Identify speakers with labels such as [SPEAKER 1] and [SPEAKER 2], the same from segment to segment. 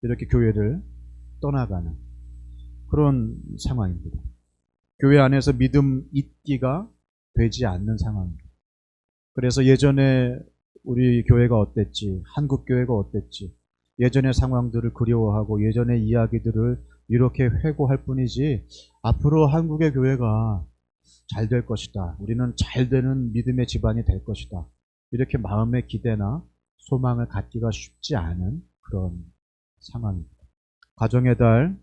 [SPEAKER 1] 이렇게 교회를 떠나가는 그런 상황입니다. 교회 안에서 믿음 있기가 되지 않는 상황입니다. 그래서 예전에 우리 교회가 어땠지, 한국 교회가 어땠지, 예전의 상황들을 그리워하고 예전의 이야기들을 이렇게 회고할 뿐이지 앞으로 한국의 교회가 잘 될 것이다, 우리는 잘 되는 믿음의 집안이 될 것이다, 이렇게 마음의 기대나 소망을 갖기가 쉽지 않은 그런 상황입니다. 가정의 달,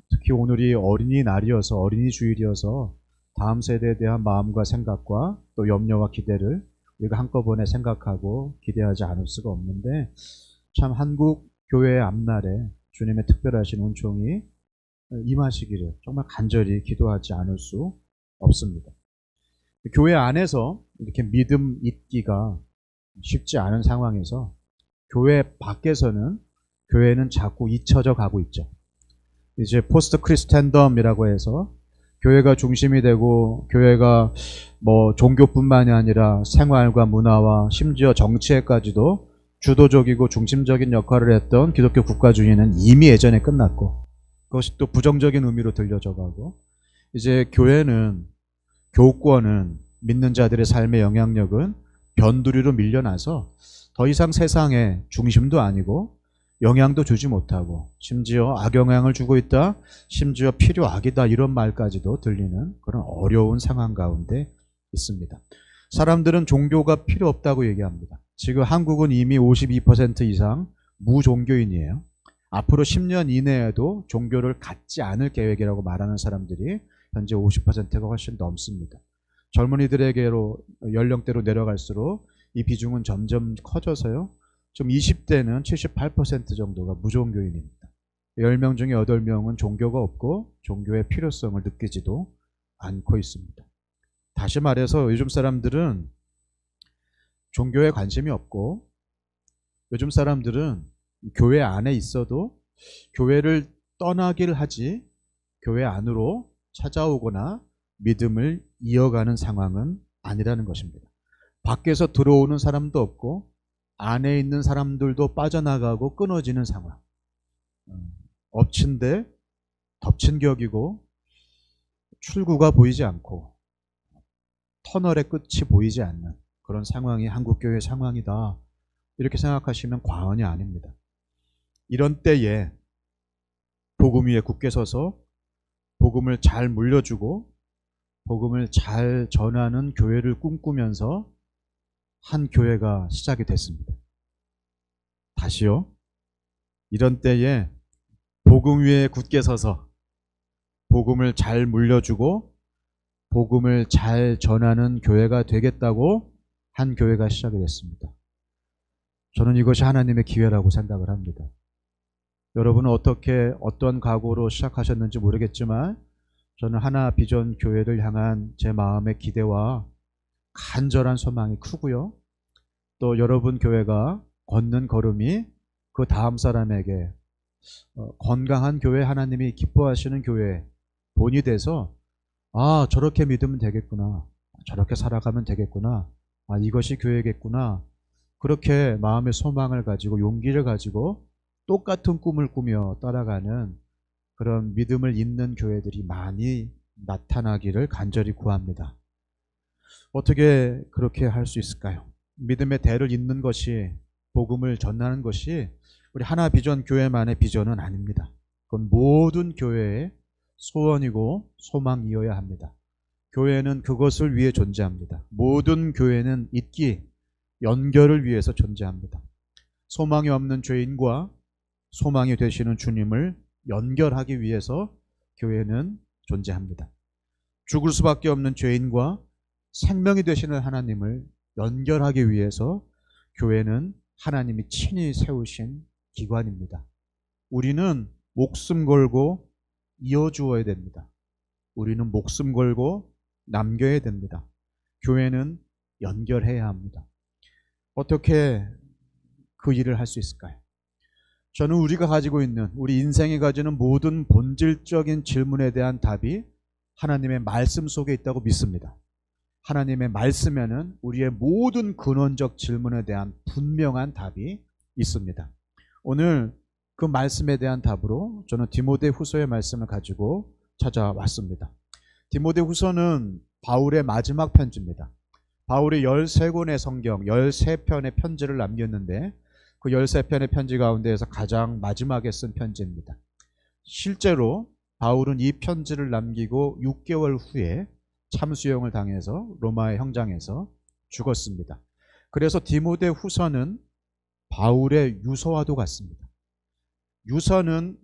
[SPEAKER 1] 특히 오늘이 어린이날이어서, 어린이 주일이어서 다음 세대에 대한 마음과 생각과 또 염려와 기대를 우리가 한꺼번에 생각하고 기대하지 않을 수가 없는데, 참 한국 교회의 앞날에 주님의 특별하신 은총이 임하시기를 정말 간절히 기도하지 않을 수 없습니다. 교회 안에서 이렇게 믿음 있기가 쉽지 않은 상황에서 교회 밖에서는 교회는 자꾸 잊혀져 가고 있죠. 이제 포스트 크리스텐덤이라고 해서 교회가 중심이 되고 교회가 뭐 종교뿐만이 아니라 생활과 문화와 심지어 정치에까지도 주도적이고 중심적인 역할을 했던 기독교 국가주의는 이미 예전에 끝났고, 그것이 또 부정적인 의미로 들려져 가고, 이제 교회는, 교권은, 믿는 자들의 삶의 영향력은 변두리로 밀려나서 더 이상 세상의 중심도 아니고 영향도 주지 못하고, 심지어 악영향을 주고 있다, 심지어 필요악이다, 이런 말까지도 들리는 그런 어려운 상황 가운데 있습니다. 사람들은 종교가 필요 없다고 얘기합니다. 지금 한국은 이미 52% 이상 무종교인이에요. 앞으로 10년 이내에도 종교를 갖지 않을 계획이라고 말하는 사람들이 현재 50%가 훨씬 넘습니다. 젊은이들에게로, 연령대로 내려갈수록 이 비중은 점점 커져서요, 좀 20대는 78% 정도가 무종교인입니다. 10명 중에 8명은 종교가 없고 종교의 필요성을 느끼지도 않고 있습니다. 다시 말해서 요즘 사람들은 종교에 관심이 없고, 요즘 사람들은 교회 안에 있어도 교회를 떠나길 하지 교회 안으로 찾아오거나 믿음을 이어가는 상황은 아니라는 것입니다. 밖에서 들어오는 사람도 없고 안에 있는 사람들도 빠져나가고 끊어지는 상황. 엎친 데 덮친 격이고 출구가 보이지 않고 터널의 끝이 보이지 않는 그런 상황이 한국교회의 상황이다, 이렇게 생각하시면 과언이 아닙니다. 이런 때에 복음 위에 굳게 서서 복음을 잘 물려주고 복음을 잘 전하는 교회를 꿈꾸면서 한 교회가 시작이 됐습니다. 다시요. 이런 때에 복음 위에 굳게 서서 복음을 잘 물려주고 복음을 잘 전하는 교회가 되겠다고 한 교회가 시작이 됐습니다. 저는 이것이 하나님의 기회라고 생각을 합니다. 여러분은 어떻게, 어떤 각오로 시작하셨는지 모르겠지만 저는 하나 비전 교회를 향한 제 마음의 기대와 간절한 소망이 크고요, 또 여러분 교회가 걷는 걸음이 그 다음 사람에게 건강한 교회, 하나님이 기뻐하시는 교회 본이 돼서, 아, 저렇게 믿으면 되겠구나, 저렇게 살아가면 되겠구나, 아, 이것이 교회겠구나, 그렇게 마음의 소망을 가지고 용기를 가지고 똑같은 꿈을 꾸며 따라가는 그런 믿음을 잇는 교회들이 많이 나타나기를 간절히 구합니다. 어떻게 그렇게 할 수 있을까요? 믿음의 대를 잇는 것이, 복음을 전하는 것이 우리 하나 비전 교회만의 비전은 아닙니다. 그건 모든 교회의 소원이고 소망이어야 합니다. 교회는 그것을 위해 존재합니다. 모든 교회는 잇기, 연결을 위해서 존재합니다. 소망이 없는 죄인과 소망이 되시는 주님을 연결하기 위해서 교회는 존재합니다. 죽을 수밖에 없는 죄인과 생명이 되시는 하나님을 연결하기 위해서 교회는 하나님이 친히 세우신 기관입니다. 우리는 목숨 걸고 이어주어야 됩니다. 우리는 목숨 걸고 남겨야 됩니다. 교회는 연결해야 합니다. 어떻게 그 일을 할 수 있을까요? 저는 우리가 가지고 있는, 우리 인생이 가지는 모든 본질적인 질문에 대한 답이 하나님의 말씀 속에 있다고 믿습니다. 하나님의 말씀에는 우리의 모든 근원적 질문에 대한 분명한 답이 있습니다. 오늘 그 말씀에 대한 답으로 저는 디모데후서의 말씀을 가지고 찾아왔습니다. 디모데후서는 바울의 마지막 편지입니다. 바울이 13권의 성경, 13편의 편지를 남겼는데 그 13편의 편지 가운데에서 가장 마지막에 쓴 편지입니다. 실제로 바울은 이 편지를 남기고 6개월 후에 참수형을 당해서 로마의 형장에서 죽었습니다. 그래서 디모데후서는 바울의 유서와도 같습니다. 유서는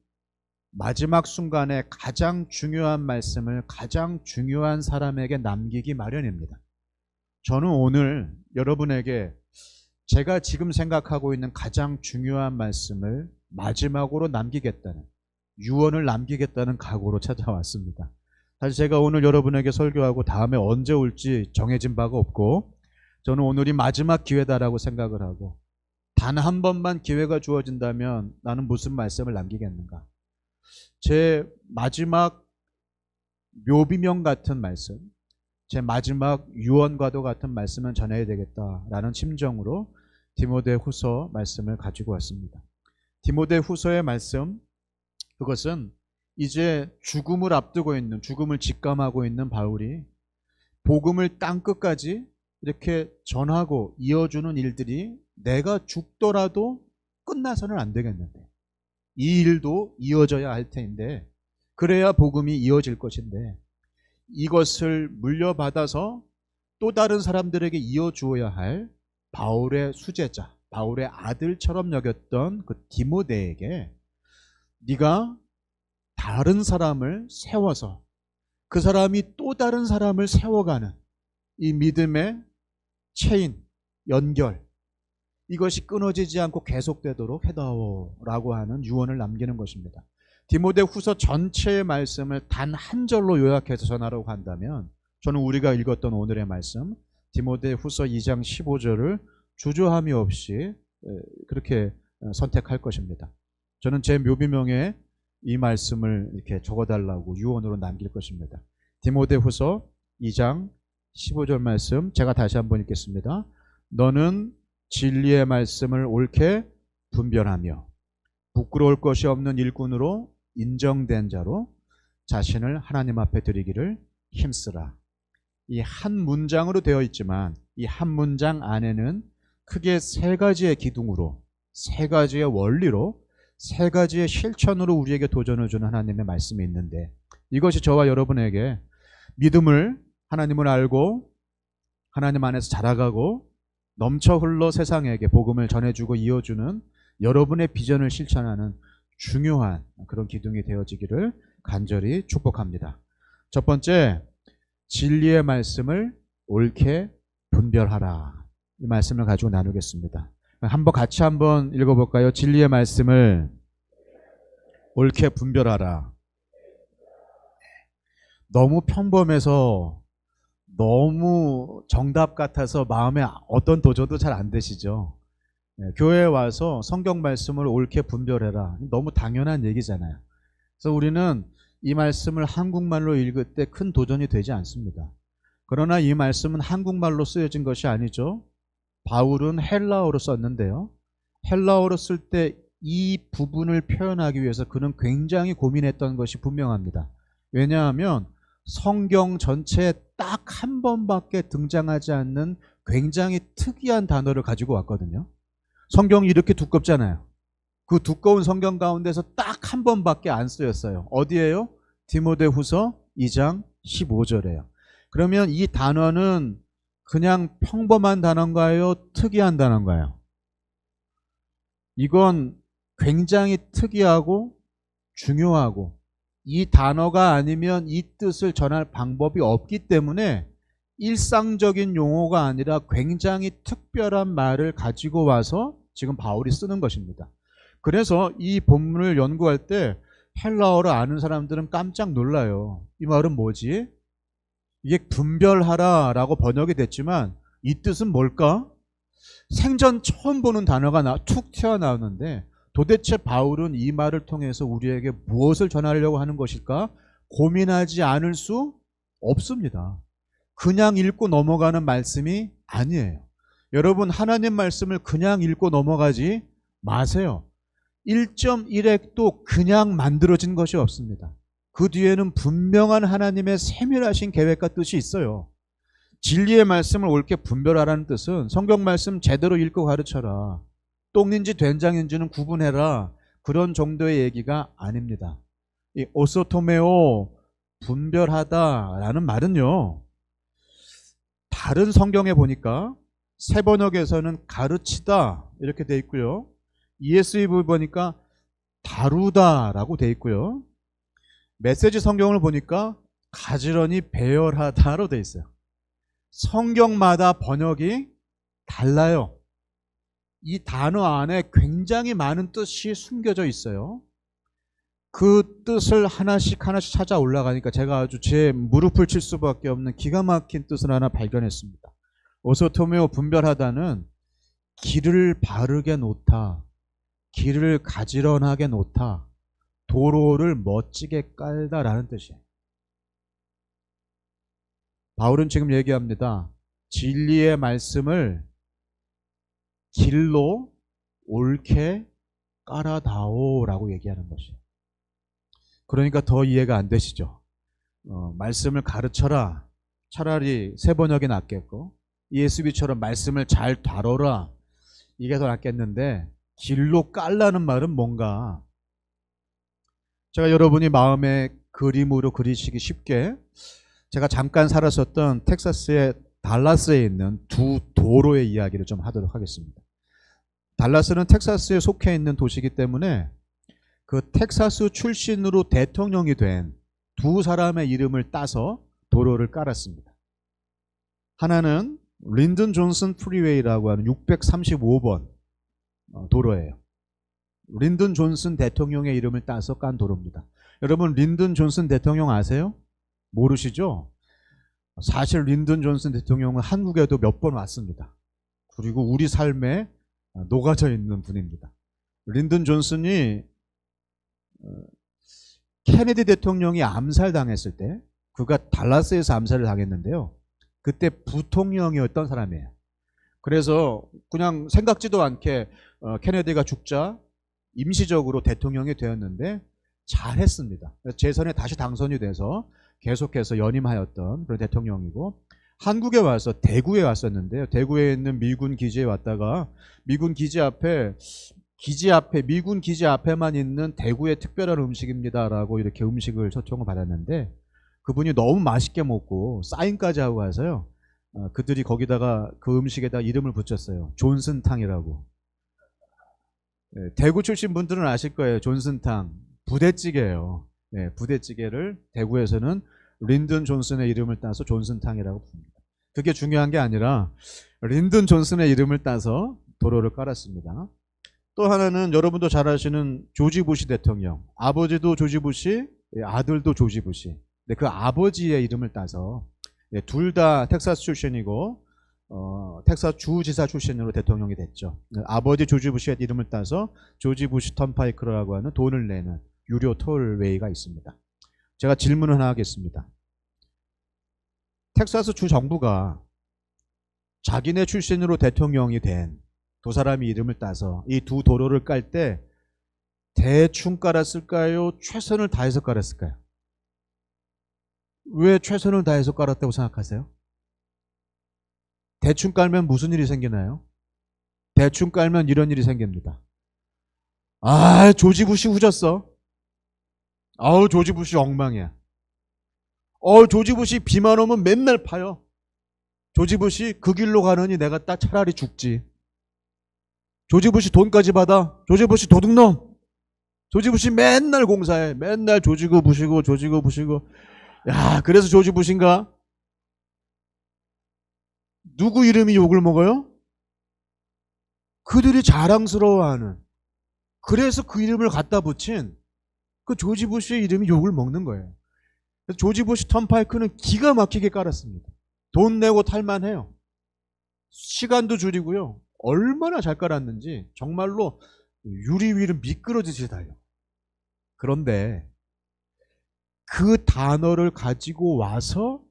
[SPEAKER 1] 마지막 순간에 가장 중요한 말씀을 가장 중요한 사람에게 남기기 마련입니다. 저는 오늘 여러분에게 제가 지금 생각하고 있는 가장 중요한 말씀을 마지막으로 남기겠다는, 유언을 남기겠다는 각오로 찾아왔습니다. 사실 제가 오늘 여러분에게 설교하고 다음에 언제 올지 정해진 바가 없고 저는 오늘이 마지막 기회다라고 생각을 하고 단 한 번만 기회가 주어진다면 나는 무슨 말씀을 남기겠는가. 제 마지막 묘비명 같은 말씀, 제 마지막 유언과도 같은 말씀은 전해야 되겠다라는 심정으로 디모데후서 말씀을 가지고 왔습니다. 디모데후서의 말씀, 그것은 이제 죽음을 앞두고 있는, 죽음을 직감하고 있는 바울이 복음을 땅끝까지 이렇게 전하고 이어주는 일들이 내가 죽더라도 끝나서는 안 되겠는데, 이 일도 이어져야 할 텐데, 그래야 복음이 이어질 것인데, 이것을 물려받아서 또 다른 사람들에게 이어주어야 할 바울의 수제자, 바울의 아들처럼 여겼던 그 디모데에게 네가 다른 사람을 세워서 그 사람이 또 다른 사람을 세워가는 이 믿음의 체인, 연결, 이것이 끊어지지 않고 계속되도록 해다오라고 하는 유언을 남기는 것입니다. 디모데후서 전체의 말씀을 단 한 절로 요약해서 전하라고 한다면 저는 우리가 읽었던 오늘의 말씀 디모데후서 2장 15절을 주저함이 없이 그렇게 선택할 것입니다. 저는 제 묘비명에 이 말씀을 이렇게 적어달라고 유언으로 남길 것입니다. 디모데후서 2장 15절 말씀 제가 다시 한번 읽겠습니다. 너는 진리의 말씀을 옳게 분별하며 부끄러울 것이 없는 일꾼으로 인정된 자로 자신을 하나님 앞에 드리기를 힘쓰라. 이 한 문장으로 되어 있지만 이 한 문장 안에는 크게 세 가지의 기둥으로, 세 가지의 원리로, 세 가지의 실천으로 우리에게 도전을 주는 하나님의 말씀이 있는데, 이것이 저와 여러분에게 믿음을, 하나님을 알고 하나님 안에서 자라가고 넘쳐 흘러 세상에게 복음을 전해주고 이어주는 여러분의 비전을 실천하는 중요한 그런 기둥이 되어지기를 간절히 축복합니다. 첫 번째, 진리의 말씀을 옳게 분별하라. 이 말씀을 가지고 나누겠습니다. 같이 한번 읽어볼까요? 진리의 말씀을 옳게 분별하라. 너무 평범해서 너무 정답 같아서 마음에 어떤 도전도 잘 안 되시죠? 교회에 와서 성경 말씀을 옳게 분별해라. 너무 당연한 얘기잖아요. 그래서 우리는 이 말씀을 한국말로 읽을 때 큰 도전이 되지 않습니다. 그러나 이 말씀은 한국말로 쓰여진 것이 아니죠. 바울은 헬라어로 썼는데요. 헬라어로 쓸 때 이 부분을 표현하기 위해서 그는 굉장히 고민했던 것이 분명합니다. 왜냐하면 성경 전체에 딱 한 번밖에 등장하지 않는 굉장히 특이한 단어를 가지고 왔거든요. 성경이 이렇게 두껍잖아요. 그 두꺼운 성경 가운데서 딱 한 번밖에 안 쓰였어요. 어디예요? 디모데후서 2장 15절에요. 그러면 이 단어는 그냥 평범한 단어인가요? 특이한 단어인가요? 이건 굉장히 특이하고 중요하고 이 단어가 아니면 이 뜻을 전할 방법이 없기 때문에 일상적인 용어가 아니라 굉장히 특별한 말을 가지고 와서 지금 바울이 쓰는 것입니다. 그래서 이 본문을 연구할 때 헬라어를 아는 사람들은 깜짝 놀라요. 이 말은 뭐지? 이게 분별하라 라고 번역이 됐지만 이 뜻은 뭘까? 생전 처음 보는 단어가 툭 튀어나오는데 도대체 바울은 이 말을 통해서 우리에게 무엇을 전하려고 하는 것일까? 고민하지 않을 수 없습니다. 그냥 읽고 넘어가는 말씀이 아니에요. 여러분, 하나님 말씀을 그냥 읽고 넘어가지 마세요. 1.1핵도 그냥 만들어진 것이 없습니다. 그 뒤에는 분명한 하나님의 세밀하신 계획과 뜻이 있어요. 진리의 말씀을 옳게 분별하라는 뜻은 성경 말씀 제대로 읽고 가르쳐라. 똥인지 된장인지는 구분해라. 그런 정도의 얘기가 아닙니다. 이 오소토메오, 분별하다라는 말은요, 다른 성경에 보니까 새 번역에서는 가르치다 이렇게 돼 있고요. ESV 보니까 다루다라고 돼 있고요. 메시지 성경을 보니까 가지런히 배열하다로 돼 있어요. 성경마다 번역이 달라요. 이 단어 안에 굉장히 많은 뜻이 숨겨져 있어요. 그 뜻을 하나씩 찾아 올라가니까 제가 아주 제 무릎을 칠 수밖에 없는 기가 막힌 뜻을 하나 발견했습니다. 오소토메오, 분별하다는 길을 바르게 놓다, 길을 가지런하게 놓다, 도로를 멋지게 깔다라는 뜻이에요. 바울은 지금 얘기합니다. 진리의 말씀을 길로 옳게 깔아다오라고 얘기하는 것이에요. 그러니까 더 이해가 안 되시죠? 말씀을 가르쳐라. 차라리 새 번역이 낫겠고, ESV처럼 말씀을 잘 다뤄라. 이게 더 낫겠는데, 길로 깔라는 말은 뭔가, 제가 여러분이 마음에 그림으로 그리시기 쉽게, 제가 잠깐 살았었던 텍사스의 달라스에 있는 두 도로의 이야기를 좀 하도록 하겠습니다. 달라스는 텍사스에 속해 있는 도시이기 때문에 그 텍사스 출신으로 대통령이 된 두 사람의 이름을 따서 도로를 깔았습니다. 하나는 린든 존슨 프리웨이라고 하는 635번 도로예요. 린든 존슨 대통령의 이름을 따서 깐 도로입니다. 여러분, 린든 존슨 대통령 아세요? 모르시죠? 사실 린든 존슨 대통령은 한국에도 몇 번 왔습니다. 그리고 우리 삶에 녹아져 있는 분입니다. 린든 존슨이 케네디 대통령이 암살당했을 때, 그가 달라스에서 암살을 당했는데요. 그때 부통령이었던 사람이에요. 그래서 그냥 생각지도 않게 케네디가 죽자 임시적으로 대통령이 되었는데 잘했습니다. 재선에 다시 당선이 돼서 계속해서 연임하였던 그런 대통령이고, 한국에 와서 대구에 왔었는데요. 대구에 있는 미군 기지에 왔다가 미군 기지 앞에만 있는 대구의 특별한 음식입니다라고 이렇게 음식을 초청을 받았는데, 그분이 너무 맛있게 먹고 사인까지 하고 가서요. 그들이 거기다가 그 음식에다 이름을 붙였어요. 존슨탕이라고. 네, 대구 출신 분들은 아실 거예요. 존슨탕. 부대찌개예요. 네, 부대찌개를 대구에서는 린든 존슨의 이름을 따서 존슨탕이라고 부릅니다. 그게 중요한 게 아니라 린든 존슨의 이름을 따서 도로를 깔았습니다. 또 하나는 여러분도 잘 아시는 조지 부시 대통령. 아버지도 조지 부시, 아들도 조지 부시. 근데 그 아버지의 이름을 따서 둘 다 텍사스 출신이고 텍사스 주지사 출신으로 대통령이 됐죠. 아버지 조지 부시의 이름을 따서 조지 부시 턴파이크라고 하는 돈을 내는 유료 톨웨이가 있습니다. 제가 질문을 하나 하겠습니다. 텍사스 주 정부가 자기네 출신으로 대통령이 된 두 사람이 이름을 따서 이 두 도로를 깔 때 대충 깔았을까요? 최선을 다해서 깔았을까요? 왜 최선을 다해서 깔았다고 생각하세요? 대충 깔면 무슨 일이 생기나요? 대충 깔면 이런 일이 생깁니다. 아, 조지 부시 후졌어. 아우, 조지 부시 엉망이야. 조지 부시 비만 오면 맨날 파요. 조지 부시 그 길로 가느니 내가 딱 차라리 죽지. 조지 부시 돈까지 받아. 조지 부시 도둑놈. 조지 부시 맨날 공사해. 맨날 조지고 부시고 조지고 부시고. 야, 그래서 조지 부시인가? 누구 이름이 욕을 먹어요? 그들이 자랑스러워하는. 그래서 그 이름을 갖다 붙인 그 조지 부시의 이름이 욕을 먹는 거예요. 그래서 조지 부시 턴파이크는 기가 막히게 깔았습니다. 돈 내고 탈만해요. 시간도 줄이고요. 얼마나 잘 깔았는지 정말로 유리 위를 미끄러지듯이 달려. 그런데 그 단어를 가지고 와서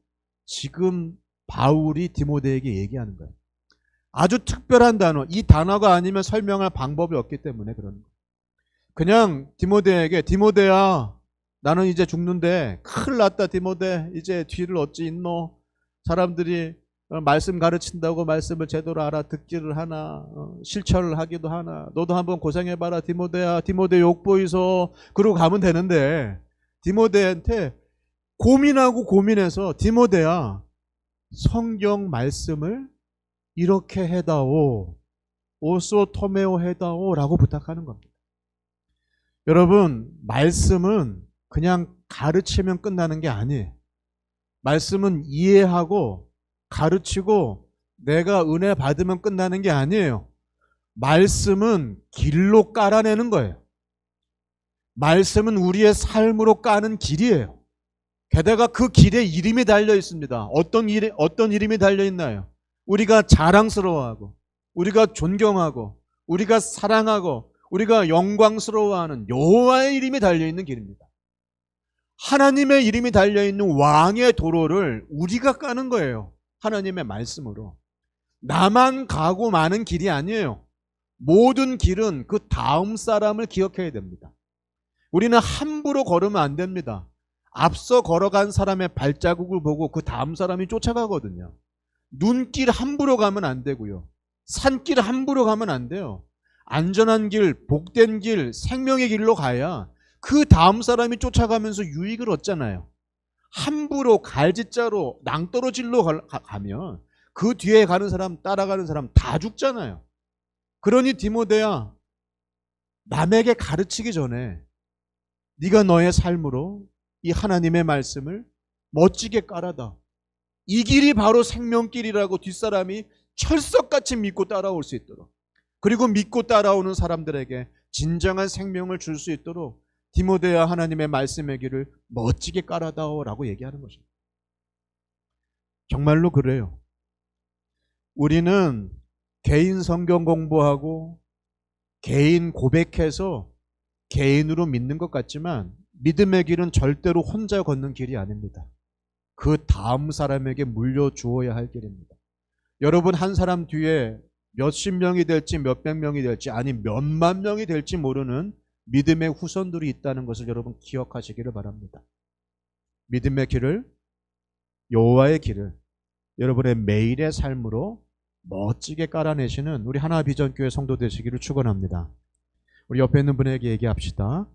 [SPEAKER 1] 지금 바울이 디모데에게 얘기하는 거예요. 아주 특별한 단어. 이 단어가 아니면 설명할 방법이 없기 때문에 그러는 거예요. 그냥 디모데에게 디모데야 나는 이제 죽는데 큰일 났다 디모데 이제 뒤를 어찌 잇노 사람들이 말씀 가르친다고 말씀을 제대로 알아듣기를 하나 실천을 하기도 하나 너도 한번 고생해봐라 디모데야 디모데 욕보이소 그러고 가면 되는데 디모데한테 고민하고 고민해서 디모데야 성경 말씀을 이렇게 해다오 오소 토메오 해다오 라고 부탁하는 겁니다. 여러분 말씀은 그냥 가르치면 끝나는 게 아니에요. 말씀은 이해하고 가르치고 내가 은혜 받으면 끝나는 게 아니에요. 말씀은 길로 깔아내는 거예요. 말씀은 우리의 삶으로 까는 길이에요. 게다가 그 길에 이름이 달려 있습니다. 어떤 이름이 달려 있나요? 우리가 자랑스러워하고 우리가 존경하고 우리가 사랑하고 우리가 영광스러워하는 여호와의 이름이 달려 있는 길입니다. 하나님의 이름이 달려 있는 왕의 도로를 우리가 까는 거예요. 하나님의 말씀으로. 나만 가고 마는 길이 아니에요. 모든 길은 그 다음 사람을 기억해야 됩니다. 우리는 함부로 걸으면 안 됩니다. 앞서 걸어간 사람의 발자국을 보고 그 다음 사람이 쫓아가거든요. 눈길 함부로 가면 안 되고요. 산길 함부로 가면 안 돼요. 안전한 길, 복된 길, 생명의 길로 가야 그 다음 사람이 쫓아가면서 유익을 얻잖아요. 함부로 갈짓자로 낭떠러질로 가면 그 뒤에 가는 사람, 따라가는 사람 다 죽잖아요. 그러니 디모데야, 남에게 가르치기 전에 네가 너의 삶으로 이 하나님의 말씀을 멋지게 깔아다. 이 길이 바로 생명길이라고 뒷사람이 철석같이 믿고 따라올 수 있도록, 그리고 믿고 따라오는 사람들에게 진정한 생명을 줄 수 있도록 디모데야 하나님의 말씀의 길을 멋지게 깔아다오라고 얘기하는 것입니다. 정말로 그래요. 우리는 개인 성경 공부하고 개인 고백해서 개인으로 믿는 것 같지만 믿음의 길은 절대로 혼자 걷는 길이 아닙니다. 그 다음 사람에게 물려주어야 할 길입니다. 여러분 한 사람 뒤에 몇십 명이 될지 몇백 명이 될지 아니 몇만 명이 될지 모르는 믿음의 후손들이 있다는 것을 여러분 기억하시기를 바랍니다. 믿음의 길을, 여호와의 길을 여러분의 매일의 삶으로 멋지게 깔아내시는 우리 하나비전교회 성도 되시기를 축원합니다. 우리 옆에 있는 분에게 얘기합시다.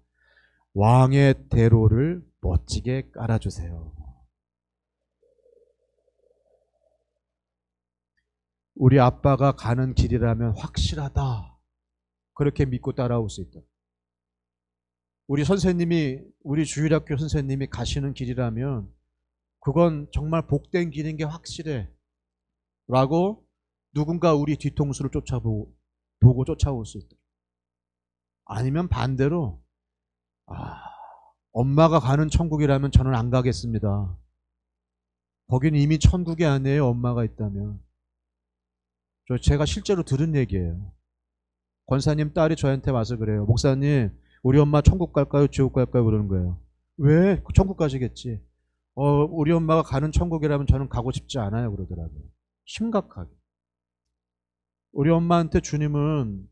[SPEAKER 1] 왕의 대로를 멋지게 깔아주세요. 우리 아빠가 가는 길이라면 확실하다. 그렇게 믿고 따라올 수 있다. 우리 선생님이, 우리 주일학교 선생님이 가시는 길이라면 그건 정말 복된 길인 게 확실해. 라고 누군가 우리 뒤통수를 보고 쫓아올 수 있다. 아니면 반대로, 엄마가 가는 천국이라면 저는 안 가겠습니다. 거기는 이미 천국이 아니에요. 엄마가 있다면. 제가 실제로 들은 얘기예요. 권사님 딸이 저한테 와서 그래요. 목사님, 우리 엄마 천국 갈까요? 지옥 갈까요? 그러는 거예요. 왜? 천국 가시겠지. 우리 엄마가 가는 천국이라면 저는 가고 싶지 않아요. 그러더라고요. 심각하게. 우리 엄마한테 주님은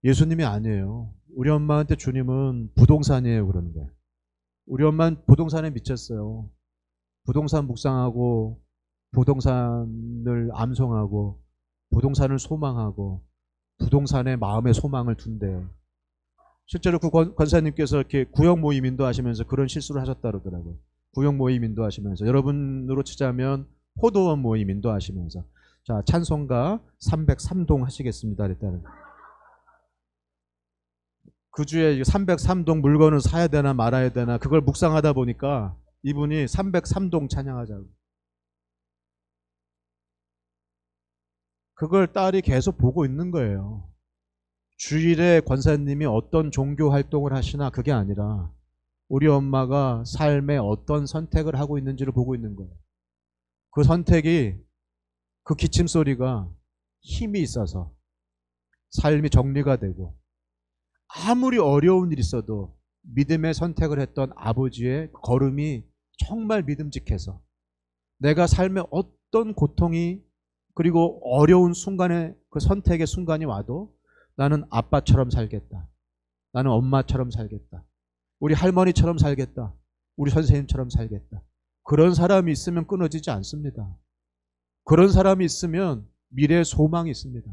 [SPEAKER 1] 예수님이 아니에요. 우리 엄마한테 주님은 부동산이에요. 그러는 거예요. 우리 엄마는 부동산에 미쳤어요. 부동산 묵상하고 부동산을 암송하고 부동산을 소망하고 부동산에 마음의 소망을 둔대요. 실제로 그 권사님께서 이렇게 구역 모임 인도하시면서 그런 실수를 하셨다 그러더라고요. 구역 모임 인도하시면서 여러분으로 치자면 포도원 모임 인도하시면서 자 찬송가 303동 하시겠습니다. 일단은 그 주에 303동 물건을 사야 되나 말아야 되나 그걸 묵상하다 보니까 이분이 303동 찬양하자고. 그걸 딸이 계속 보고 있는 거예요. 주일에 권사님이 어떤 종교 활동을 하시나 그게 아니라 우리 엄마가 삶에 어떤 선택을 하고 있는지를 보고 있는 거예요. 그 선택이, 그 기침 소리가 힘이 있어서 삶이 정리가 되고 아무리 어려운 일이 있어도 믿음의 선택을 했던 아버지의 걸음이 정말 믿음직해서 내가 삶에 어떤 고통이 그리고 어려운 순간에 그 선택의 순간이 와도 나는 아빠처럼 살겠다. 나는 엄마처럼 살겠다. 우리 할머니처럼 살겠다. 우리 선생님처럼 살겠다. 그런 사람이 있으면 끊어지지 않습니다. 그런 사람이 있으면 미래의 소망이 있습니다.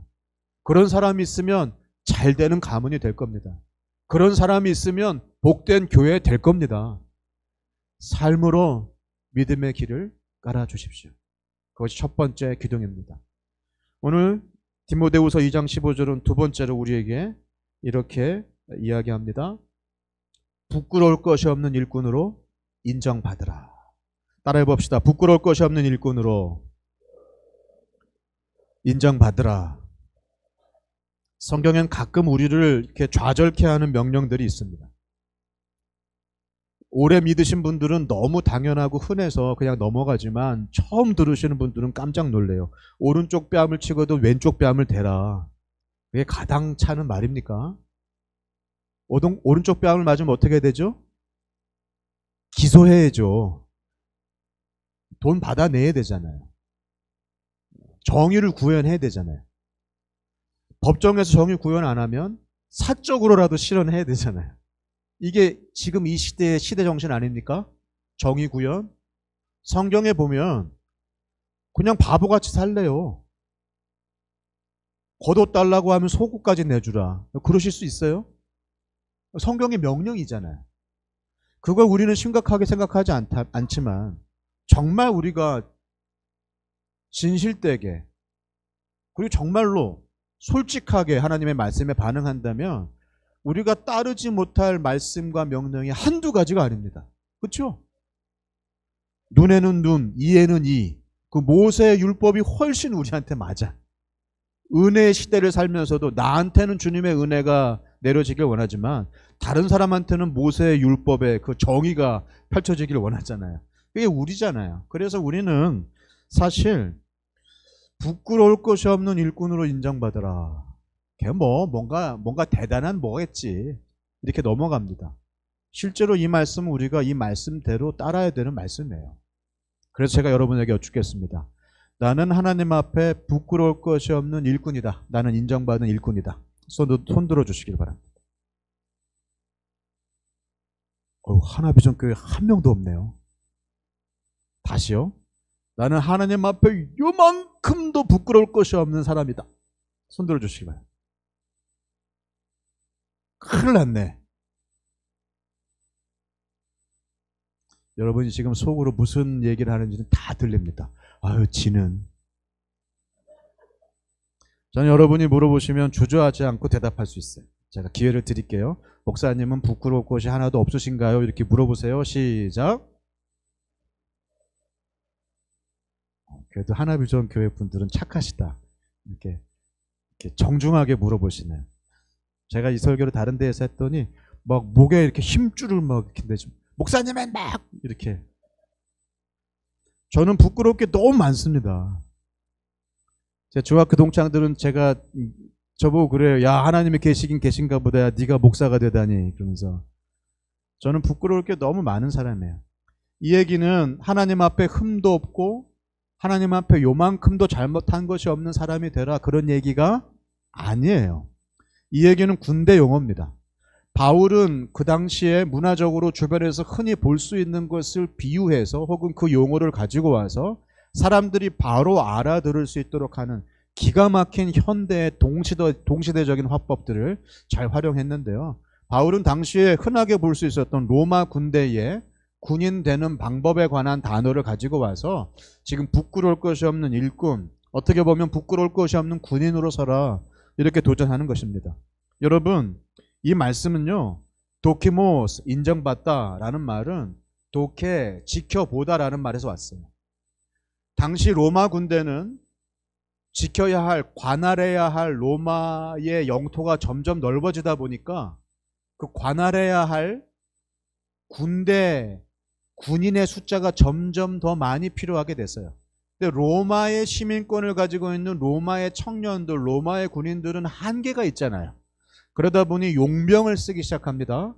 [SPEAKER 1] 그런 사람이 있으면 잘 되는 가문이 될 겁니다. 그런 사람이 있으면 복된 교회 될 겁니다. 삶으로 믿음의 길을 깔아주십시오. 그것이 첫 번째 기둥입니다. 오늘 디모데후서 2장 15절은 두 번째로 우리에게 이렇게 이야기합니다. 부끄러울 것이 없는 일꾼으로 인정받으라. 따라해 봅시다. 부끄러울 것이 없는 일꾼으로 인정받으라. 성경엔 가끔 우리를 이렇게 좌절케 하는 명령들이 있습니다. 오래 믿으신 분들은 너무 당연하고 흔해서 그냥 넘어가지만 처음 들으시는 분들은 깜짝 놀래요. 오른쪽 뺨을 치고도 왼쪽 뺨을 대라. 그게 가당차는 말입니까? 오른쪽 뺨을 맞으면 어떻게 되죠? 기소해야죠. 돈 받아내야 되잖아요. 정의를 구현해야 되잖아요. 법정에서 정의 구현 안 하면 사적으로라도 실현해야 되잖아요. 이게 지금 이 시대의 시대 정신 아닙니까? 정의 구현. 성경에 보면 그냥 바보같이 살래요. 겉옷달라고 하면 속옷까지 내주라. 그러실 수 있어요? 성경의 명령이잖아요. 그걸 우리는 심각하게 생각하지 않지만 정말 우리가 진실되게 그리고 정말로 솔직하게 하나님의 말씀에 반응한다면 우리가 따르지 못할 말씀과 명령이 한두 가지가 아닙니다. 그렇죠? 눈에는 눈, 이에는 이. 그 모세의 율법이 훨씬 우리한테 맞아. 은혜의 시대를 살면서도 나한테는 주님의 은혜가 내려지길 원하지만 다른 사람한테는 모세의 율법의 그 정의가 펼쳐지길 원하잖아요. 그게 우리잖아요. 그래서 우리는 사실 부끄러울 것이 없는 일꾼으로 인정받으라. 걔 뭔가 대단한 뭐겠지. 이렇게 넘어갑니다. 실제로 이 말씀은 우리가 이 말씀대로 따라야 되는 말씀이에요. 그래서 제가 여러분에게 여쭙겠습니다. 나는 하나님 앞에 부끄러울 것이 없는 일꾼이다. 나는 인정받은 일꾼이다. 손 들어주시길 바랍니다. 하나비전교회 한 명도 없네요. 다시요. 나는 하나님 앞에 요만큼도 부끄러울 것이 없는 사람이다. 손 들어주시기 바랍니다. 큰일 났네. 여러분이 지금 속으로 무슨 얘기를 하는지는 다 들립니다. 아유, 지는. 저는 여러분이 물어보시면 주저하지 않고 대답할 수 있어요. 제가 기회를 드릴게요. 목사님은 부끄러울 것이 하나도 없으신가요? 이렇게 물어보세요. 시작. 그래도 하나비전 교회 분들은 착하시다. 이렇게 정중하게 물어보시네요. 제가 이 설교를 다른 데에서 했더니 막 목에 이렇게 힘줄을 막 이렇게 내죠. 목사님은 막 이렇게. 저는 부끄러울 게 너무 많습니다. 제 중학교 동창들은 제가 저보고 그래요. 야, 하나님이 계시긴 계신가 보다. 야, 네가 목사가 되다니. 그러면서 저는 부끄러울 게 너무 많은 사람이에요. 이 얘기는 하나님 앞에 흠도 없고 하나님 앞에 요만큼도 잘못한 것이 없는 사람이 되라, 그런 얘기가 아니에요. 이 얘기는 군대 용어입니다. 바울은 그 당시에 문화적으로 주변에서 흔히 볼 수 있는 것을 비유해서 혹은 그 용어를 가지고 와서 사람들이 바로 알아들을 수 있도록 하는 기가 막힌 현대의 동시대적인 화법들을 잘 활용했는데요. 바울은 당시에 흔하게 볼 수 있었던 로마 군대의 군인 되는 방법에 관한 단어를 가지고 와서 지금 부끄러울 것이 없는 일꾼, 어떻게 보면 부끄러울 것이 없는 군인으로 서라, 이렇게 도전하는 것입니다. 여러분, 이 말씀은요, 도키모스, 인정받다라는 말은 도케, 지켜보다라는 말에서 왔어요. 당시 로마 군대는 지켜야 할, 관할해야 할 로마의 영토가 점점 넓어지다 보니까 그 관할해야 할 군인의 숫자가 점점 더 많이 필요하게 됐어요. 근데 로마의 시민권을 가지고 있는 로마의 청년들, 로마의 군인들은 한계가 있잖아요. 그러다 보니 용병을 쓰기 시작합니다.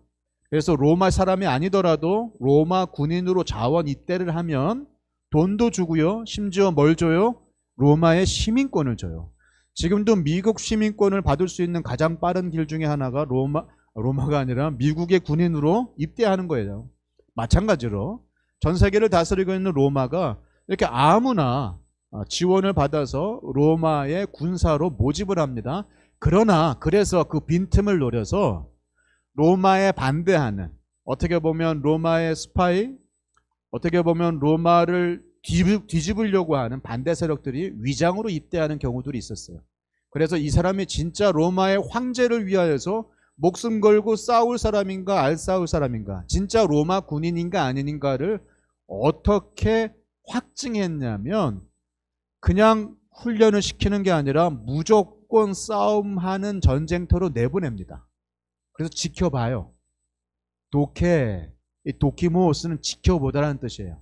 [SPEAKER 1] 그래서 로마 사람이 아니더라도 로마 군인으로 자원 입대를 하면 돈도 주고요. 심지어 뭘 줘요? 로마의 시민권을 줘요. 지금도 미국 시민권을 받을 수 있는 가장 빠른 길 중에 하나가 로마가 아니라 미국의 군인으로 입대하는 거예요. 마찬가지로 전 세계를 다스리고 있는 로마가 이렇게 아무나 지원을 받아서 로마의 군사로 모집을 합니다. 그러나 그래서 그 빈틈을 노려서 로마에 반대하는, 어떻게 보면 로마의 스파이, 어떻게 보면 로마를 뒤집으려고 하는 반대 세력들이 위장으로 입대하는 경우들이 있었어요. 그래서 이 사람이 진짜 로마의 황제를 위하여서 목숨 걸고 싸울 사람인가 알 싸울 사람인가, 진짜 로마 군인인가 아닌가를 어떻게 확증했냐면 그냥 훈련을 시키는 게 아니라 무조건 싸움하는 전쟁터로 내보냅니다. 그래서 지켜봐요. 도케, 이 도키모스는 지켜보다라는 뜻이에요.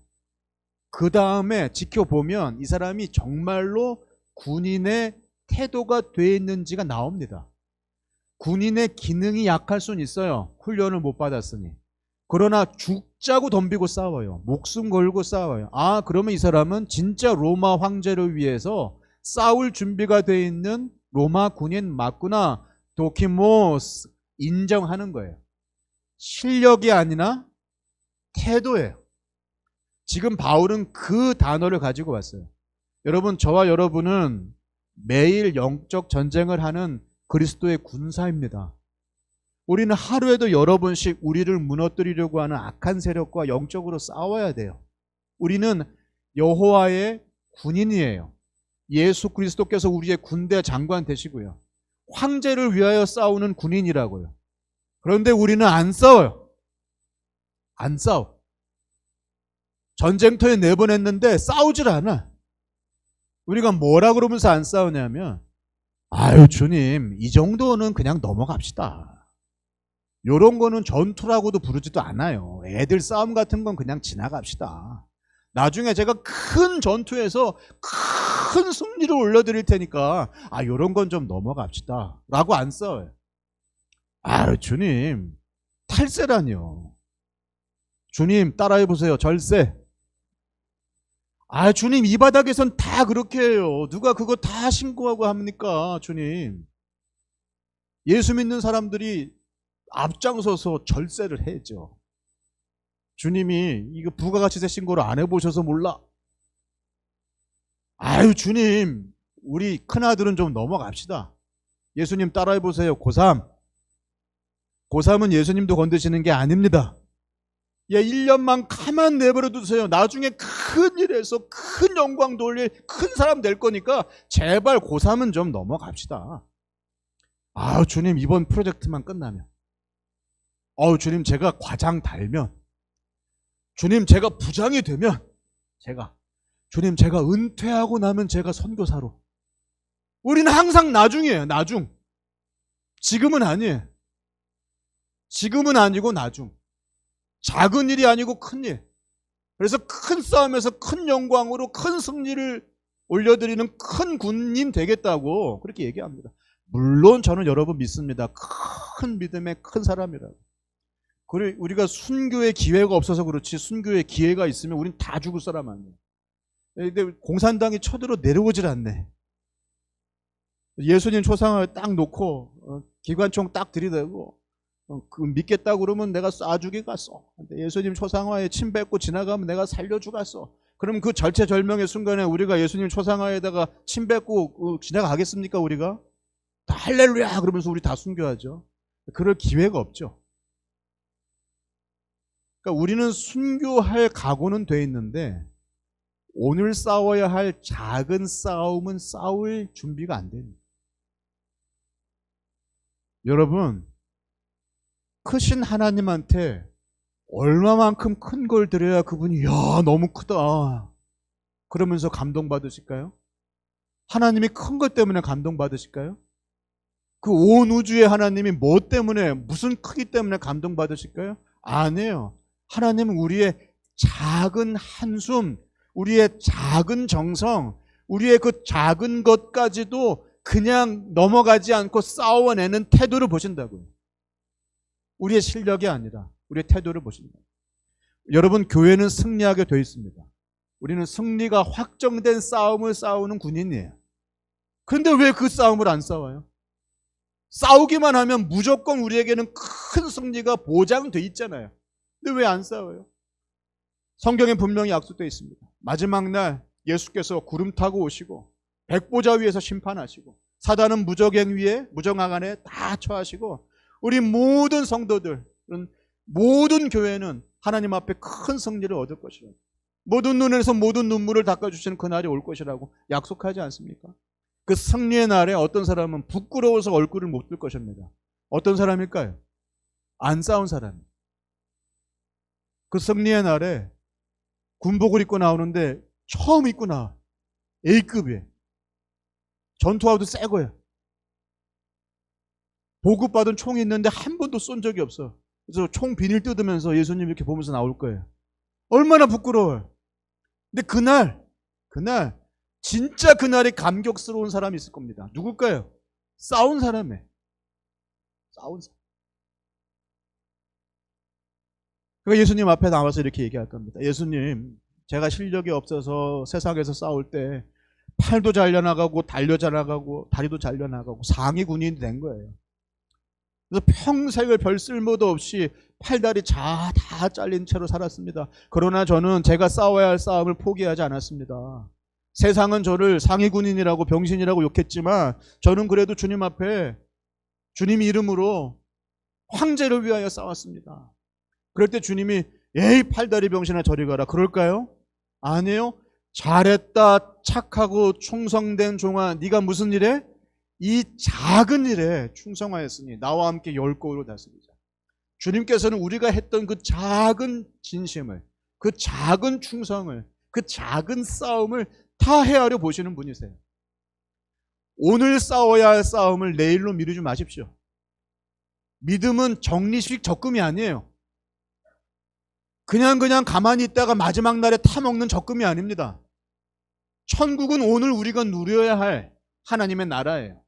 [SPEAKER 1] 그 다음에 지켜보면 이 사람이 정말로 군인의 태도가 돼 있는지가 나옵니다. 군인의 기능이 약할 수는 있어요. 훈련을 못 받았으니. 그러나 죽자고 덤비고 싸워요. 목숨 걸고 싸워요. 아, 그러면 이 사람은 진짜 로마 황제를 위해서 싸울 준비가 돼 있는 로마 군인 맞구나. 도키모스 인정하는 거예요. 실력이 아니라 태도예요. 지금 바울은 그 단어를 가지고 왔어요. 여러분, 저와 여러분은 매일 영적 전쟁을 하는 그리스도의 군사입니다. 우리는 하루에도 여러 번씩 우리를 무너뜨리려고 하는 악한 세력과 영적으로 싸워야 돼요. 우리는 여호와의 군인이에요. 예수 그리스도께서 우리의 군대 장관 되시고요. 황제를 위하여 싸우는 군인이라고요. 그런데 우리는 안 싸워요. 안 싸워. 전쟁터에 내보냈는데 싸우질 않아. 우리가 뭐라 그러면서 안 싸우냐면, 아유 주님, 이 정도는 그냥 넘어갑시다. 요런 거는 전투라고도 부르지도 않아요. 애들 싸움 같은 건 그냥 지나갑시다. 나중에 제가 큰 전투에서 큰 승리를 올려드릴 테니까 요런 건 좀 넘어갑시다 라고 안 싸워요. 아유 주님, 탈세라니요. 주님 따라해보세요. 절세. 주님, 이 바닥에선 다 그렇게 해요. 누가 그거 다 신고하고 합니까? 주님. 예수 믿는 사람들이 앞장서서 절세를 해야죠. 주님이 이거 부가가치세 신고를 안 해보셔서 몰라. 아유 주님, 우리 큰아들은 좀 넘어갑시다. 예수님 따라해보세요. 고3. 고3은 예수님도 건드시는 게 아닙니다. 1년만 가만 내버려 두세요. 나중에 큰 일에서 큰 영광 돌릴 큰 사람 될 거니까 제발 고3은 좀 넘어갑시다. 주님, 이번 프로젝트만 끝나면, 주님, 제가 과장 달면, 주님, 제가 부장이 되면, 주님, 제가 은퇴하고 나면 제가 선교사로. 우리는 항상 나중이에요. 나중. 지금은 아니에요. 지금은 아니고 나중. 작은 일이 아니고 큰 일. 그래서 큰 싸움에서 큰 영광으로 큰 승리를 올려드리는 큰 군인 되겠다고 그렇게 얘기합니다. 물론 저는 여러분 믿습니다. 큰 믿음의 큰 사람이라고. 그래, 우리가 순교의 기회가 없어서 그렇지, 순교의 기회가 있으면 우린 다 죽을 사람 아니에요. 근데 공산당이 쳐들어 내려오질 않네. 예수님 초상화에 딱 놓고 기관총 딱 들이대고 믿겠다고 그러면 내가 쏴주기갔어. 예수님 초상화에 침 뱉고 지나가면 내가 살려주갔어. 그럼 그 절체절명의 순간에 우리가 예수님 초상화에다가 침 뱉고 지나가겠습니까? 우리가 다 할렐루야 그러면서 우리 다 순교하죠. 그럴 기회가 없죠. 그러니까 우리는 순교할 각오는 돼 있는데 오늘 싸워야 할 작은 싸움은 싸울 준비가 안 됩니다. 여러분, 크신 하나님한테 얼마만큼 큰 걸 드려야 그분이 야 너무 크다 그러면서 감동받으실까요? 하나님이 큰 것 때문에 감동받으실까요? 그 온 우주의 하나님이 뭐 때문에, 무슨 크기 때문에 감동받으실까요? 아니에요. 하나님은 우리의 작은 한숨, 우리의 작은 정성, 우리의 그 작은 것까지도 그냥 넘어가지 않고 싸워내는 태도를 보신다고요. 우리의 실력이 아니라 우리의 태도를 보십니다. 여러분, 교회는 승리하게 되어 있습니다. 우리는 승리가 확정된 싸움을 싸우는 군인이에요. 그런데 왜 그 싸움을 안 싸워요? 싸우기만 하면 무조건 우리에게는 큰 승리가 보장돼 있잖아요. 근데 왜 안 싸워요? 성경에 분명히 약속되어 있습니다. 마지막 날 예수께서 구름 타고 오시고 백보자 위에서 심판하시고 사단은 무적행 위에 무정왕 안에 다 처하시고 우리 모든 성도들, 모든 교회는 하나님 앞에 큰 승리를 얻을 것이라고, 모든 눈에서 모든 눈물을 닦아주시는 그날이 올 것이라고 약속하지 않습니까? 그 승리의 날에 어떤 사람은 부끄러워서 얼굴을 못 들 것입니다. 어떤 사람일까요? 안 싸운 사람. 그 승리의 날에 군복을 입고 나오는데 처음 입고 나와. A급이에요. 전투화도 새 거야. 보급받은 총이 있는데 한 번도 쏜 적이 없어. 그래서 총 비닐 뜯으면서 예수님 이렇게 보면서 나올 거예요. 얼마나 부끄러워요. 근데 그날 진짜 그날이 감격스러운 사람이 있을 겁니다. 누굴까요? 싸운 사람이에요. 싸운 사람. 그러니까 예수님 앞에 나와서 이렇게 얘기할 겁니다. 예수님, 제가 실력이 없어서 세상에서 싸울 때 팔도 잘려나가고 달려 잘나가고 다리도 잘려나가고 상위 군인이 된 거예요. 그래서 평생을 별 쓸모도 없이 팔다리 다 잘린 채로 살았습니다. 그러나 저는 제가 싸워야 할 싸움을 포기하지 않았습니다. 세상은 저를 상위 군인이라고 병신이라고 욕했지만 저는 그래도 주님 앞에 주님 이름으로 황제를 위하여 싸웠습니다. 그럴 때 주님이 에이 팔다리 병신아 저리 가라 그럴까요? 아니에요. 잘했다 착하고 충성된 종아 네가 무슨 일에? 이 작은 일에 충성하였으니 나와 함께 10고으로 다스리자. 주님께서는 우리가 했던 그 작은 진심을, 그 작은 충성을, 그 작은 싸움을 다 헤아려 보시는 분이세요. 오늘 싸워야 할 싸움을 내일로 미루지 마십시오. 믿음은 적리식 적금이 아니에요. 그냥 가만히 있다가 마지막 날에 타먹는 적금이 아닙니다. 천국은 오늘 우리가 누려야 할 하나님의 나라예요.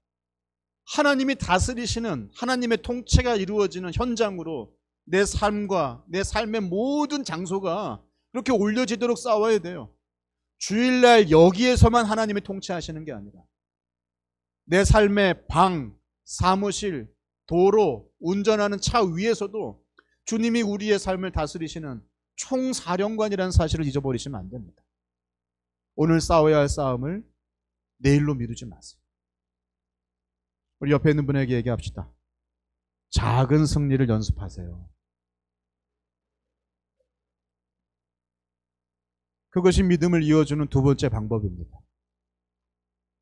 [SPEAKER 1] 하나님이 다스리시는 하나님의 통치가 이루어지는 현장으로 내 삶과 내 삶의 모든 장소가 그렇게 올려지도록 싸워야 돼요. 주일날 여기에서만 하나님이 통치하시는 게 아니라 내 삶의 방, 사무실, 도로, 운전하는 차 위에서도 주님이 우리의 삶을 다스리시는 총사령관이라는 사실을 잊어버리시면 안 됩니다. 오늘 싸워야 할 싸움을 내일로 미루지 마세요. 우리 옆에 있는 분에게 얘기합시다. 작은 승리를 연습하세요. 그것이 믿음을 이어주는 두 번째 방법입니다.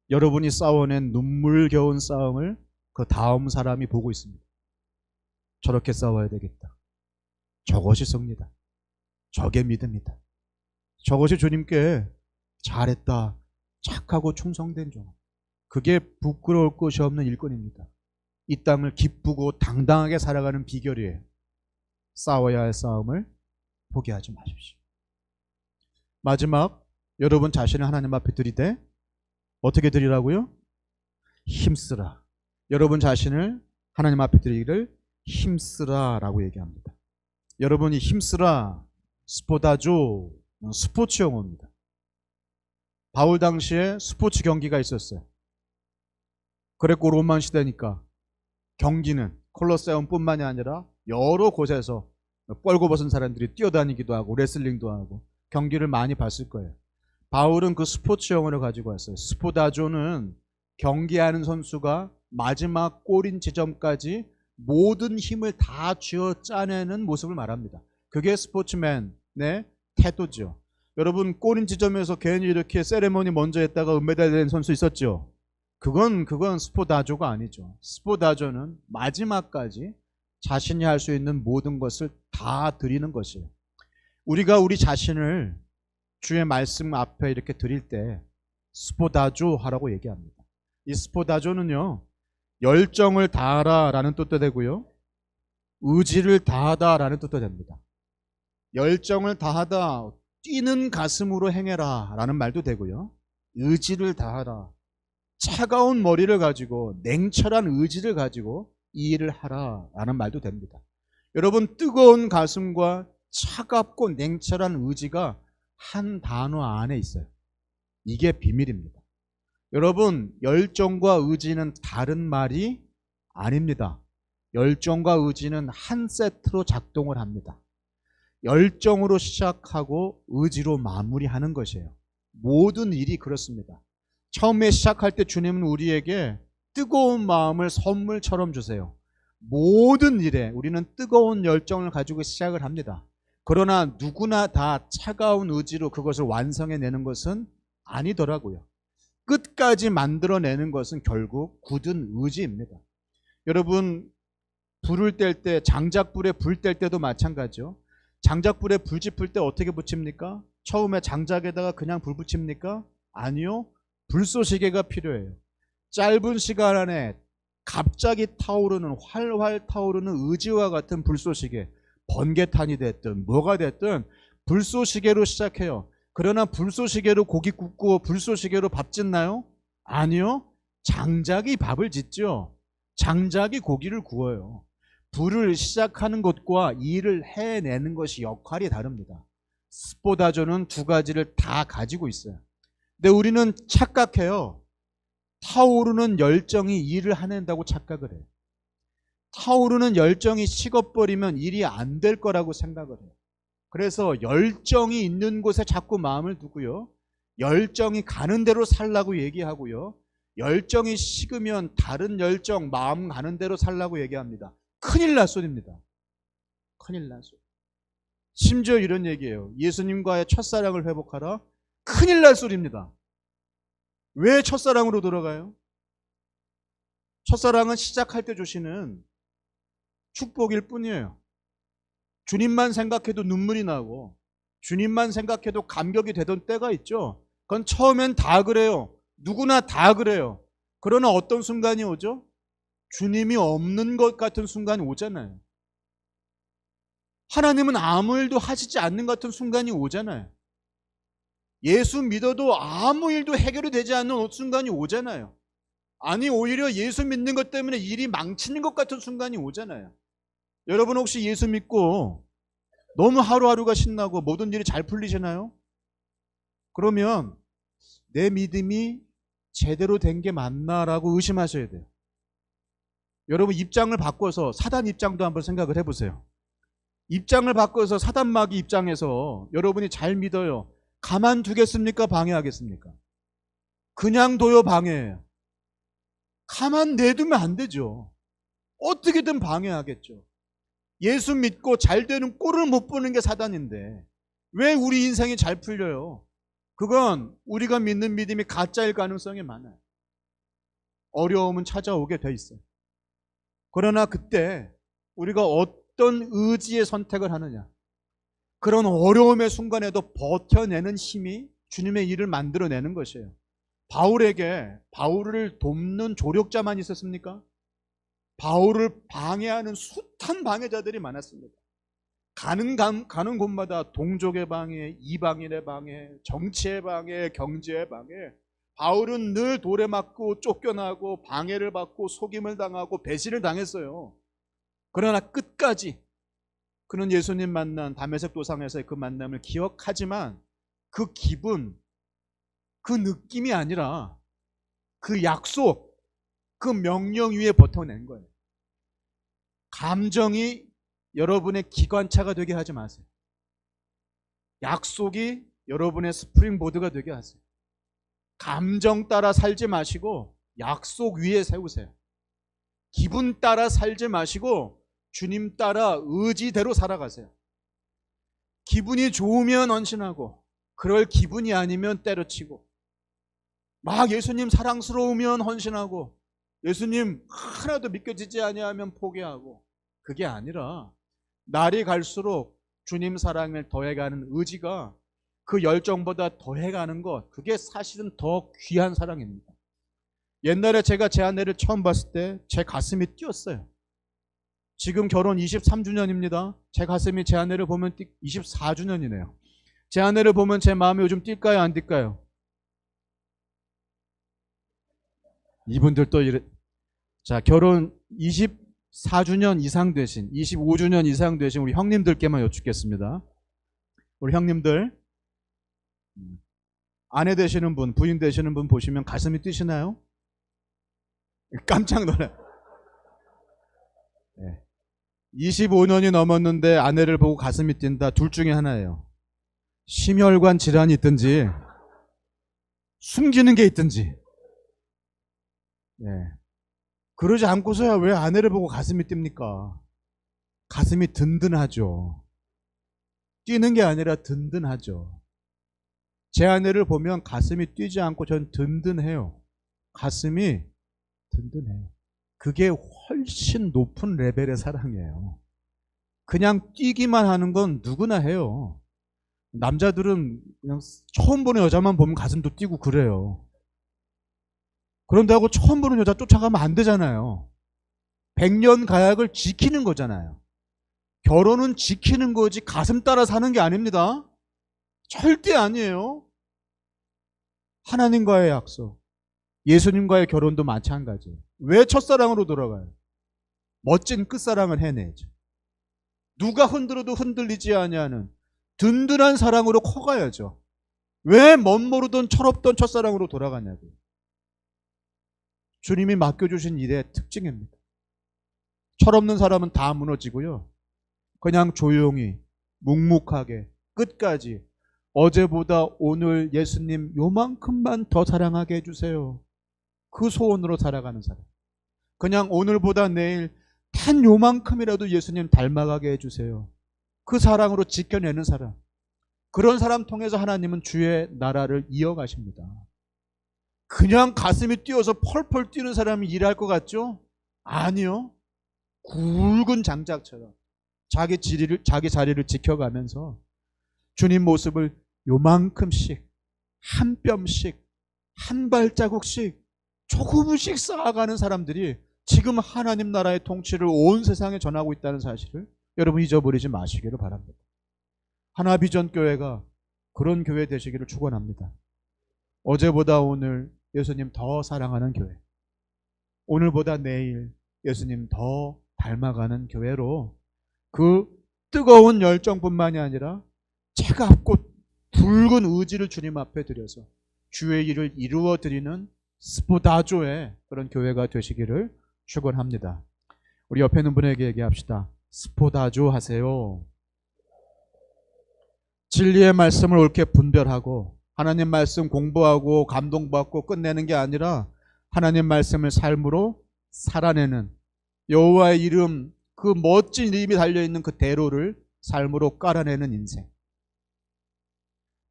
[SPEAKER 1] 여러분이 싸워낸 눈물겨운 싸움을 그 다음 사람이 보고 있습니다. 저렇게 싸워야 되겠다. 저것이 승리다. 저게 믿음이다. 저것이 주님께 잘했다. 착하고 충성된 종. 그게 부끄러울 것이 없는 일꾼입니다. 이 땅을 기쁘고 당당하게 살아가는 비결이에요. 싸워야 할 싸움을 포기하지 마십시오. 마지막, 여러분 자신을 하나님 앞에 드리되 어떻게 드리라고요? 힘쓰라. 여러분 자신을 하나님 앞에 드리기를 힘쓰라 라고 얘기합니다. 여러분이 힘쓰라, 스포다조, 스포츠 용어입니다. 바울 당시에 스포츠 경기가 있었어요. 그랬고 로마 시대니까 경기는 콜로세움뿐만이 아니라 여러 곳에서 뻘고벗은 사람들이 뛰어다니기도 하고 레슬링도 하고 경기를 많이 봤을 거예요. 바울은 그 스포츠 용어를 가지고 왔어요. 스포다조는 경기하는 선수가 마지막 골인 지점까지 모든 힘을 다 쥐어 짜내는 모습을 말합니다. 그게 스포츠맨의 태도죠. 여러분 골인 지점에서 괜히 이렇게 세레머니 먼저 했다가 은메달 된 선수 있었죠? 그건 스포다조가 아니죠. 스포다조는 마지막까지 자신이 할 수 있는 모든 것을 다 드리는 것이에요. 우리가 우리 자신을 주의 말씀 앞에 이렇게 드릴 때 스포다조 하라고 얘기합니다. 이 스포다조는요, 열정을 다하라 라는 뜻도 되고요, 의지를 다하다 라는 뜻도 됩니다. 열정을 다하다, 뛰는 가슴으로 행해라 라는 말도 되고요, 의지를 다하라, 차가운 머리를 가지고 냉철한 의지를 가지고 이 일을 하라 라는 말도 됩니다. 여러분, 뜨거운 가슴과 차갑고 냉철한 의지가 한 단어 안에 있어요. 이게 비밀입니다. 여러분, 열정과 의지는 다른 말이 아닙니다. 열정과 의지는 한 세트로 작동을 합니다. 열정으로 시작하고 의지로 마무리하는 것이에요. 모든 일이 그렇습니다. 처음에 시작할 때 주님은 우리에게 뜨거운 마음을 선물처럼 주세요. 모든 일에 우리는 뜨거운 열정을 가지고 시작을 합니다. 그러나 누구나 다 차가운 의지로 그것을 완성해내는 것은 아니더라고요. 끝까지 만들어내는 것은 결국 굳은 의지입니다. 여러분, 불을 뗄 때, 장작불에 불 뗄 때도 마찬가지죠. 장작불에 불 지필 때 어떻게 붙입니까? 처음에 장작에다가 그냥 불 붙입니까? 아니요. 불쏘시개가 필요해요. 짧은 시간 안에 갑자기 타오르는, 활활 타오르는 의지와 같은 불쏘시개, 번개탄이 됐든 뭐가 됐든 불쏘시개로 시작해요. 그러나 불쏘시개로 고기 굽고 불쏘시개로 밥 짓나요? 아니요. 장작이 밥을 짓죠. 장작이 고기를 구워요. 불을 시작하는 것과 일을 해내는 것이 역할이 다릅니다. 스포다조는 두 가지를 다 가지고 있어요. 근데 우리는 착각해요. 타오르는 열정이 일을 해낸다고 착각을 해요. 타오르는 열정이 식어버리면 일이 안 될 거라고 생각을 해요. 그래서 열정이 있는 곳에 자꾸 마음을 두고요. 열정이 가는 대로 살라고 얘기하고요. 열정이 식으면 다른 열정, 마음 가는 대로 살라고 얘기합니다. 큰일 날 소리입니다. 큰일 날 소리. 심지어 이런 얘기예요. 예수님과의 첫사랑을 회복하라. 큰일 날 소리입니다. 왜 첫사랑으로 돌아가요? 첫사랑은 시작할 때 주시는 축복일 뿐이에요. 주님만 생각해도 눈물이 나고 주님만 생각해도 감격이 되던 때가 있죠. 그건 처음엔 다 그래요. 누구나 다 그래요. 그러나 어떤 순간이 오죠? 주님이 없는 것 같은 순간이 오잖아요. 하나님은 아무 일도 하시지 않는 것 같은 순간이 오잖아요. 예수 믿어도 아무 일도 해결이 되지 않는 순간이 오잖아요. 아니, 오히려 예수 믿는 것 때문에 일이 망치는 것 같은 순간이 오잖아요. 여러분 혹시 예수 믿고 너무 하루하루가 신나고 모든 일이 잘 풀리시나요? 그러면 내 믿음이 제대로 된 게 맞나라고 의심하셔야 돼요. 여러분 입장을 바꿔서 사단 입장도 한번 생각을 해보세요. 입장을 바꿔서 사단마귀 입장에서 여러분이 잘 믿어요. 가만두겠습니까? 방해하겠습니까? 그냥 둬요? 방해해요? 가만 내두면 안 되죠. 어떻게든 방해하겠죠. 예수 믿고 잘 되는 꼴을 못 보는 게 사단인데 왜 우리 인생이 잘 풀려요? 그건 우리가 믿는 믿음이 가짜일 가능성이 많아요. 어려움은 찾아오게 돼 있어요. 그러나 그때 우리가 어떤 의지의 선택을 하느냐, 그런 어려움의 순간에도 버텨내는 힘이 주님의 일을 만들어내는 것이에요. 바울에게 바울을 돕는 조력자만 있었습니까? 바울을 방해하는 숱한 방해자들이 많았습니다. 가는 곳마다 동족의 방해, 이방인의 방해, 정치의 방해, 경제의 방해. 바울은 늘 돌에 맞고 쫓겨나고 방해를 받고 속임을 당하고 배신을 당했어요. 그러나 끝까지 그는 예수님 만난 다메섹 도상에서의 그 만남을 기억하지만 그 기분, 그 느낌이 아니라 그 약속, 그 명령 위에 버텨낸 거예요. 감정이 여러분의 기관차가 되게 하지 마세요. 약속이 여러분의 스프링보드가 되게 하세요. 감정 따라 살지 마시고 약속 위에 세우세요. 기분 따라 살지 마시고 주님 따라 의지대로 살아가세요. 기분이 좋으면 헌신하고 그럴 기분이 아니면 때려치고 막 예수님 사랑스러우면 헌신하고 예수님 하나도 믿겨지지 아니하면 포기하고 그게 아니라 날이 갈수록 주님 사랑을 더해가는 의지가 그 열정보다 더해가는 것, 그게 사실은 더 귀한 사랑입니다. 옛날에 제가 제 아내를 처음 봤을 때 제 가슴이 뛰었어요. 지금 결혼 23주년입니다. 제 가슴이 제 아내를 보면 24주년이네요. 제 아내를 보면 제 마음이 요즘 뛸까요? 안 뛸까요? 이분들도 자, 결혼 24주년 이상 되신, 25주년 이상 되신 우리 형님들께만 여쭙겠습니다. 우리 형님들, 아내 되시는 분, 부인 되시는 분 보시면 가슴이 뛰시나요? 깜짝 놀라요. 예. 25년이 넘었는데 아내를 보고 가슴이 뛴다. 둘 중에 하나예요. 심혈관 질환이 있든지 숨기는 게 있든지. 예. 그러지 않고서야 왜 아내를 보고 가슴이 뜁니까? 가슴이 든든하죠. 뛰는 게 아니라 든든하죠. 제 아내를 보면 가슴이 뛰지 않고 전 든든해요. 가슴이 든든해요. 그게 훨씬 높은 레벨의 사랑이에요. 그냥 뛰기만 하는 건 누구나 해요. 남자들은 그냥 처음 보는 여자만 보면 가슴도 뛰고 그래요. 그런다고 처음 보는 여자 쫓아가면 안 되잖아요. 100년 가약을 지키는 거잖아요. 결혼은 지키는 거지 가슴 따라 사는 게 아닙니다. 절대 아니에요. 하나님과의 약속, 예수님과의 결혼도 마찬가지예요. 왜 첫사랑으로 돌아가요? 멋진 끝사랑을 해내죠. 누가 흔들어도 흔들리지 아니하는 든든한 사랑으로 커가야죠. 왜 멋모르던 철없던 첫사랑으로 돌아가냐고요. 주님이 맡겨주신 일의 특징입니다. 철없는 사람은 다 무너지고요. 그냥 조용히 묵묵하게 끝까지 어제보다 오늘 예수님 요만큼만 더 사랑하게 해주세요. 그 소원으로 살아가는 사람. 그냥 오늘보다 내일 단 요만큼이라도 예수님 닮아가게 해주세요. 그 사랑으로 지켜내는 사람. 그런 사람 통해서 하나님은 주의 나라를 이어가십니다. 그냥 가슴이 뛰어서 펄펄 뛰는 사람이 일할 것 같죠? 아니요. 굵은 장작처럼 자기 자리를 지켜가면서 주님 모습을 요만큼씩 한 뼘씩 한 발자국씩 조금씩 쌓아가는 사람들이 지금 하나님 나라의 통치를 온 세상에 전하고 있다는 사실을 여러분 잊어버리지 마시기를 바랍니다. 하나비전교회가 그런 교회 되시기를 축원합니다. 어제보다 오늘 예수님 더 사랑하는 교회, 오늘보다 내일 예수님 더 닮아가는 교회로 그 뜨거운 열정뿐만이 아니라 차갑고 붉은 의지를 주님 앞에 드려서 주의 일을 이루어 드리는 스포다조의 그런 교회가 되시기를 축원합니다. 우리 옆에 있는 분에게 얘기합시다. 스포다조 하세요. 진리의 말씀을 옳게 분별하고 하나님 말씀 공부하고 감동받고 끝내는 게 아니라 하나님 말씀을 삶으로 살아내는, 여호와의 이름, 그 멋진 이름이 달려있는 그 대로를 삶으로 깔아내는 인생.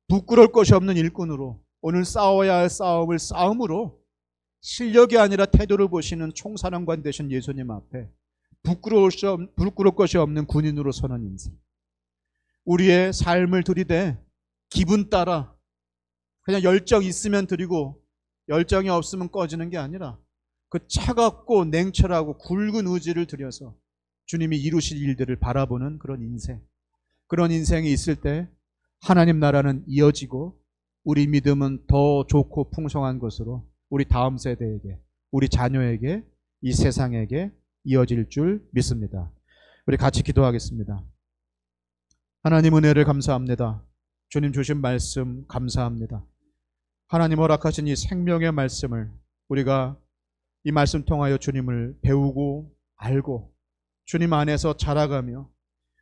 [SPEAKER 1] 부끄러울 것이 없는 일꾼으로 오늘 싸워야 할 싸움을 싸움으로 실력이 아니라 태도를 보시는 총사령관 되신 예수님 앞에 부끄러울 것이 없는 군인으로 서는 인생. 우리의 삶을 들이대 기분 따라 그냥 열정 있으면 드리고 열정이 없으면 꺼지는 게 아니라 그 차갑고 냉철하고 굵은 의지를 들여서 주님이 이루실 일들을 바라보는 그런 인생. 그런 인생이 있을 때 하나님 나라는 이어지고 우리 믿음은 더 좋고 풍성한 것으로 우리 다음 세대에게, 우리 자녀에게, 이 세상에게 이어질 줄 믿습니다. 우리 같이 기도하겠습니다. 하나님 은혜를 감사합니다. 주님 주신 말씀 감사합니다. 하나님 허락하신 이 생명의 말씀을 우리가 이 말씀 통하여 주님을 배우고 알고 주님 안에서 자라가며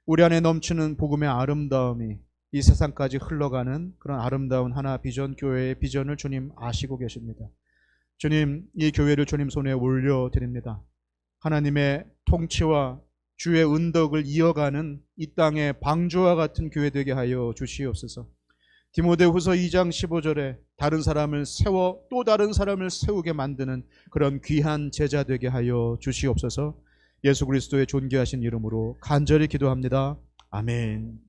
[SPEAKER 1] 우리 안에 넘치는 복음의 아름다움이 이 세상까지 흘러가는 그런 아름다운 하나 비전 교회의 비전을 주님 아시고 계십니다. 주님, 이 교회를 주님 손에 올려드립니다. 하나님의 통치와 주의 은덕을 이어가는 이 땅의 방주와 같은 교회 되게 하여 주시옵소서. 디모데후서 2장 15절에 다른 사람을 세워 또 다른 사람을 세우게 만드는 그런 귀한 제자 되게 하여 주시옵소서. 예수 그리스도의 존귀하신 이름으로 간절히 기도합니다. 아멘.